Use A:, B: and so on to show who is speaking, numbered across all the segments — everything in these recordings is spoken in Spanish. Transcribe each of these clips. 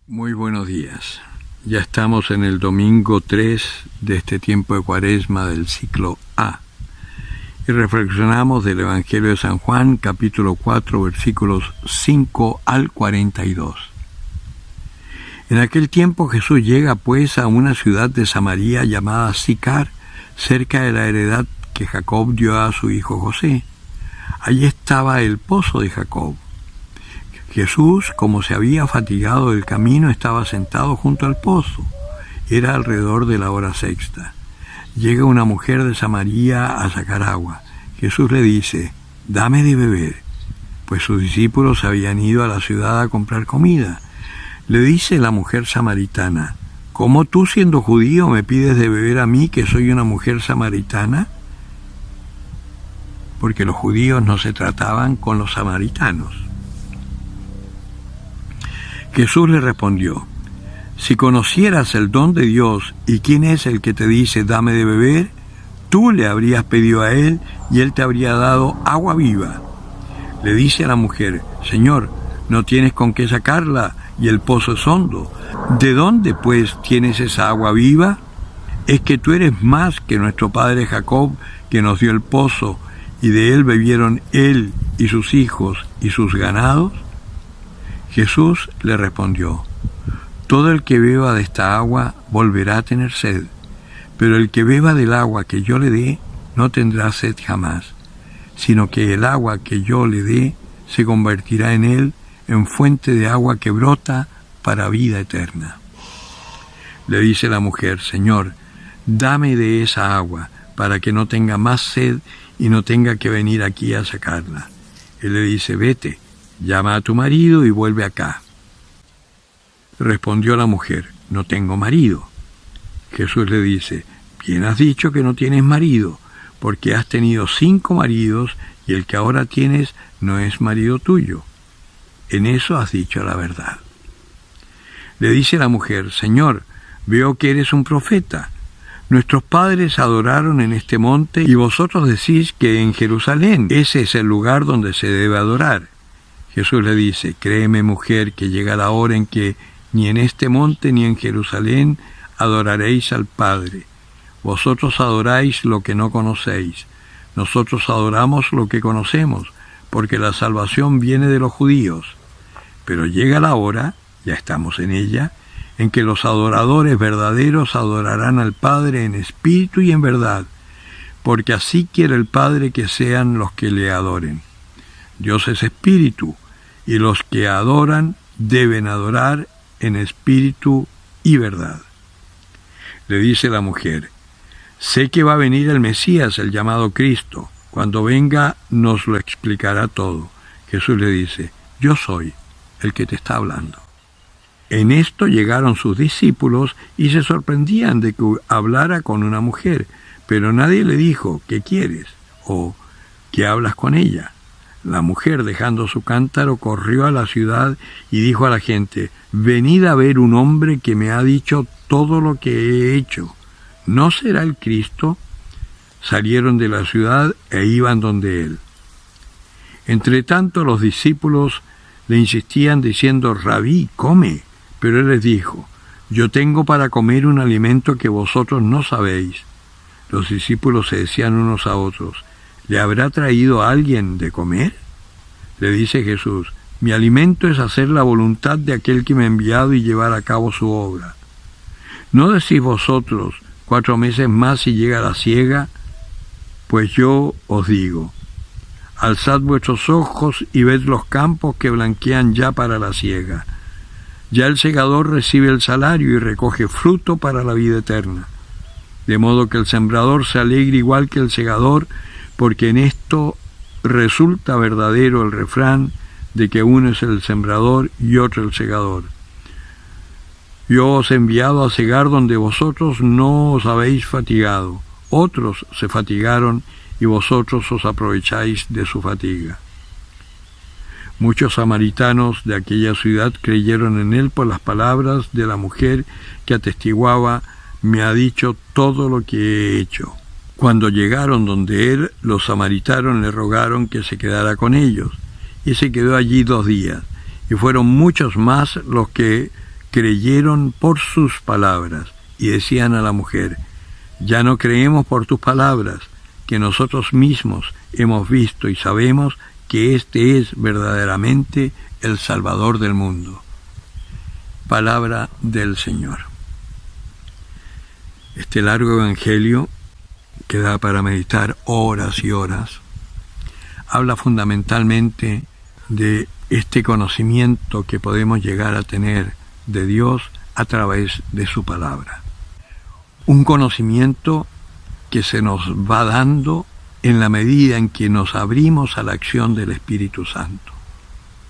A: Muy buenos días. Ya estamos en el domingo 3 de este tiempo de Cuaresma del ciclo A. Y reflexionamos del Evangelio de San Juan, capítulo 4, versículos 5 al 42. En aquel tiempo Jesús llega pues a una ciudad de Samaria llamada Sicar, cerca de la heredad que Jacob dio a su hijo José. Allí estaba el pozo de Jacob. Jesús, como se había fatigado del camino, estaba sentado junto al pozo. Era alrededor de la hora sexta. Llega una mujer de Samaria a sacar agua. Jesús le dice: «Dame de beber», pues sus discípulos habían ido a la ciudad a comprar comida. Le dice la mujer samaritana: «¿Cómo tú, siendo judío, me pides de beber a mí, que soy una mujer samaritana?». Porque los judíos no se trataban con los samaritanos. Jesús le respondió: «Si conocieras el don de Dios y quién es el que te dice dame de beber, tú le habrías pedido a él y él te habría dado agua viva». Le dice a la mujer: «Señor, no tienes con qué sacarla y el pozo es hondo. ¿De dónde pues tienes esa agua viva? ¿Es que tú eres más que nuestro padre Jacob, que nos dio el pozo y de él bebieron él y sus hijos y sus ganados?». Jesús le respondió: «Todo el que beba de esta agua volverá a tener sed, pero el que beba del agua que yo le dé no tendrá sed jamás, sino que el agua que yo le dé se convertirá en él en fuente de agua que brota para vida eterna». Le dice la mujer: «Señor, dame de esa agua, para que no tenga más sed y no tenga que venir aquí a sacarla». Él le dice: «Vete, llama a tu marido y vuelve acá». Respondió la mujer: «No tengo marido». Jesús le dice: «Bien has dicho que no tienes marido, porque has tenido 5 maridos y el que ahora tienes no es marido tuyo. En eso has dicho la verdad». Le dice la mujer: «Señor, veo que eres un profeta. Nuestros padres adoraron en este monte y vosotros decís que en Jerusalén ese es el lugar donde se debe adorar». Jesús le dice: «Créeme, mujer, que llega la hora en que ni en este monte ni en Jerusalén adoraréis al Padre. Vosotros adoráis lo que no conocéis. Nosotros adoramos lo que conocemos, porque la salvación viene de los judíos. Pero llega la hora, ya estamos en ella, en que los adoradores verdaderos adorarán al Padre en espíritu y en verdad, porque así quiere el Padre que sean los que le adoren. Dios es espíritu, y los que adoran deben adorar en espíritu y verdad». Le dice la mujer: «Sé que va a venir el Mesías, el llamado Cristo. Cuando venga nos lo explicará todo». Jesús le dice: «Yo soy el que te está hablando». En esto llegaron sus discípulos y se sorprendían de que hablara con una mujer, pero nadie le dijo: «¿Qué quieres?», o «¿Qué hablas con ella?». La mujer, dejando su cántaro, corrió a la ciudad y dijo a la gente: «Venid a ver un hombre que me ha dicho todo lo que he hecho. ¿No será el Cristo?». Salieron de la ciudad e iban donde él. Entretanto los discípulos le insistían diciendo: «Rabí, come». Pero él les dijo: «Yo tengo para comer un alimento que vosotros no sabéis». Los discípulos se decían unos a otros: «¿Le habrá traído a alguien de comer?». Le dice Jesús: «Mi alimento es hacer la voluntad de aquel que me ha enviado y llevar a cabo su obra. ¿No decís vosotros: 4 meses más y llega la siega? Pues yo os digo: alzad vuestros ojos y ved los campos que blanquean ya para la siega. Ya el segador recibe el salario y recoge fruto para la vida eterna. De modo que el sembrador se alegre igual que el segador, porque en esto resulta verdadero el refrán de que uno es el sembrador y otro el segador. Yo os he enviado a segar donde vosotros no os habéis fatigado. Otros se fatigaron y vosotros os aprovecháis de su fatiga». Muchos samaritanos de aquella ciudad creyeron en él por las palabras de la mujer que atestiguaba: «Me ha dicho todo lo que he hecho». Cuando llegaron donde él, los samaritanos le rogaron que se quedara con ellos, y se quedó allí 2 días, y fueron muchos más los que creyeron por sus palabras y decían a la mujer: ya no creemos por tus palabras, que nosotros mismos hemos visto y sabemos que este es verdaderamente el Salvador del mundo. Palabra del Señor. Este largo evangelio, que da para meditar horas y horas, habla fundamentalmente de este conocimiento que podemos llegar a tener de Dios a través de su palabra. Un conocimiento que se nos va dando en la medida en que nos abrimos a la acción del Espíritu Santo.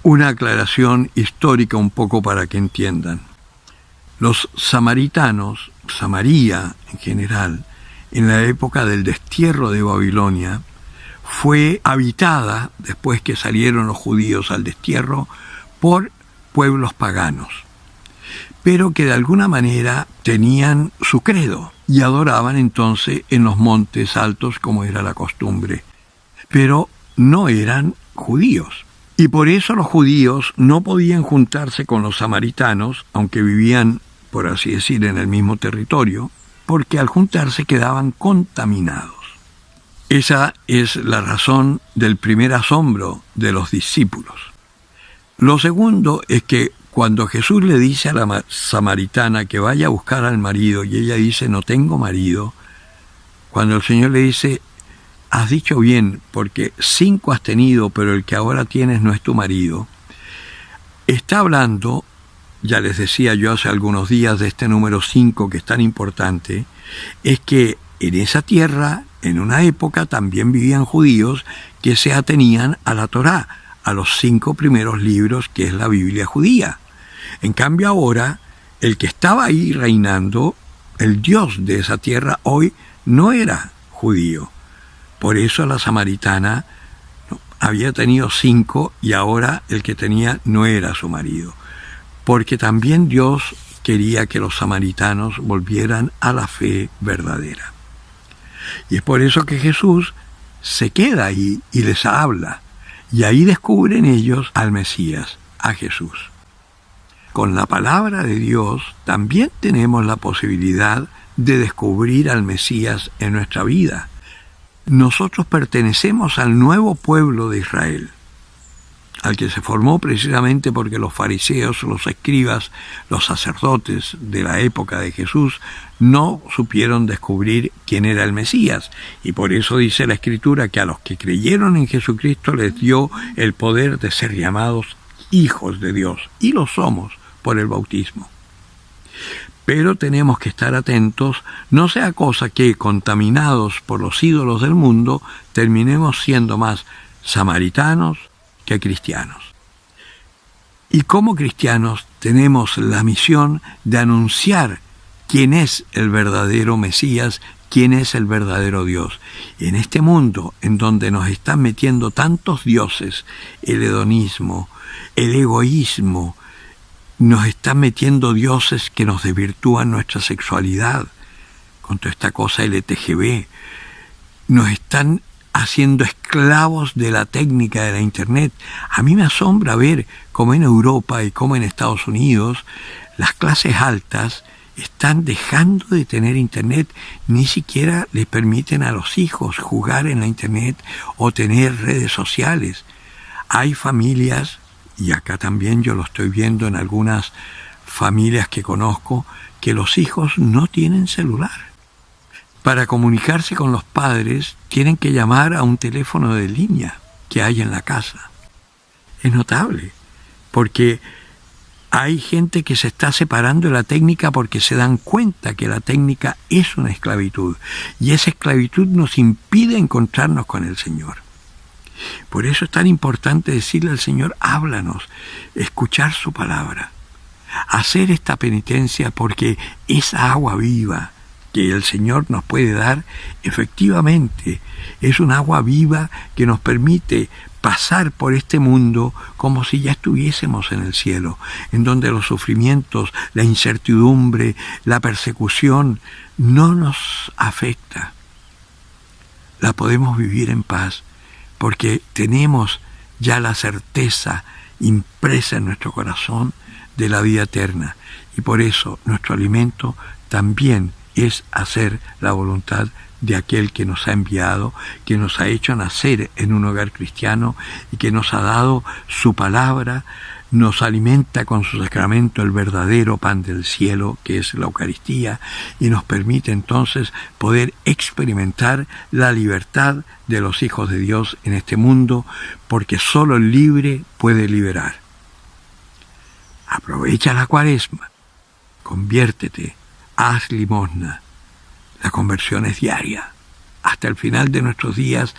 A: Una aclaración histórica un poco para que entiendan. Los samaritanos, Samaria en general, en la época del destierro de Babilonia, fue habitada, después que salieron los judíos al destierro, por pueblos paganos, pero que de alguna manera tenían su credo y adoraban entonces en los montes altos como era la costumbre, pero no eran judíos. Y por eso los judíos no podían juntarse con los samaritanos, aunque vivían, por así decir, en el mismo territorio, porque al juntarse quedaban contaminados. Esa es la razón del primer asombro de los discípulos. Lo segundo es que cuando Jesús le dice a la samaritana que vaya a buscar al marido y ella dice: no tengo marido, cuando el Señor le dice: has dicho bien, porque 5 has tenido, pero el que ahora tienes no es tu marido, está hablando, ya les decía yo hace algunos días de este número 5 que es tan importante, es que en esa tierra, en una época, también vivían judíos que se atenían a la Torá, a los 5 primeros libros que es la Biblia judía. En cambio ahora, el que estaba ahí reinando, el Dios de esa tierra hoy, no era judío. Por eso la samaritana había tenido 5 y ahora el que tenía no era su marido. Porque también Dios quería que los samaritanos volvieran a la fe verdadera. Y es por eso que Jesús se queda ahí y les habla. Y ahí descubren ellos al Mesías, a Jesús. Con la palabra de Dios también tenemos la posibilidad de descubrir al Mesías en nuestra vida. Nosotros pertenecemos al nuevo pueblo de Israel, al que se formó precisamente porque los fariseos, los escribas, los sacerdotes de la época de Jesús no supieron descubrir quién era el Mesías. Y por eso dice la Escritura que a los que creyeron en Jesucristo les dio el poder de ser llamados hijos de Dios. Y lo somos por el bautismo. Pero tenemos que estar atentos, no sea cosa que, contaminados por los ídolos del mundo, terminemos siendo más samaritanos que cristianos. Y como cristianos tenemos la misión de anunciar quién es el verdadero Mesías, quién es el verdadero Dios. Y en este mundo en donde nos están metiendo tantos dioses, el hedonismo, el egoísmo, nos están metiendo dioses que nos desvirtúan nuestra sexualidad, con toda esta cosa LTGB, nos están haciendo esclavos de la técnica de la Internet. A mí me asombra ver cómo en Europa y cómo en Estados Unidos las clases altas están dejando de tener Internet, ni siquiera les permiten a los hijos jugar en la Internet o tener redes sociales. Hay familias, y acá también yo lo estoy viendo en algunas familias que conozco, que los hijos no tienen celular. Para comunicarse con los padres tienen que llamar a un teléfono de línea que hay en la casa. Es notable, porque hay gente que se está separando de la técnica porque se dan cuenta que la técnica es una esclavitud, y esa esclavitud nos impide encontrarnos con el Señor. Por eso es tan importante decirle al Señor: háblanos, escuchar su palabra, hacer esta penitencia, porque esa agua viva que el Señor nos puede dar, efectivamente, es un agua viva que nos permite pasar por este mundo como si ya estuviésemos en el cielo, en donde los sufrimientos, la incertidumbre, la persecución no nos afecta. La podemos vivir en paz, porque tenemos ya la certeza impresa en nuestro corazón de la vida eterna. Y por eso nuestro alimento también es hacer la voluntad de aquel que nos ha enviado, que nos ha hecho nacer en un hogar cristiano y que nos ha dado su palabra, nos alimenta con su sacramento el verdadero pan del cielo, que es la Eucaristía, y nos permite entonces poder experimentar la libertad de los hijos de Dios en este mundo, porque solo el libre puede liberar. Aprovecha la Cuaresma, conviértete, haz limosna. La conversión es diaria. Hasta el final de nuestros días,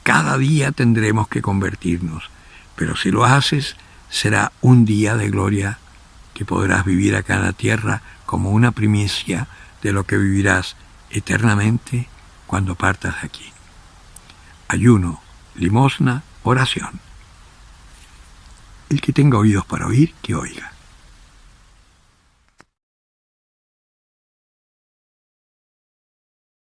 A: cada día tendremos que convertirnos. Pero si lo haces, será un día de gloria que podrás vivir acá en la tierra como una primicia de lo que vivirás eternamente cuando partas de aquí. Ayuno, limosna, oración. El que tenga oídos para oír, que oiga.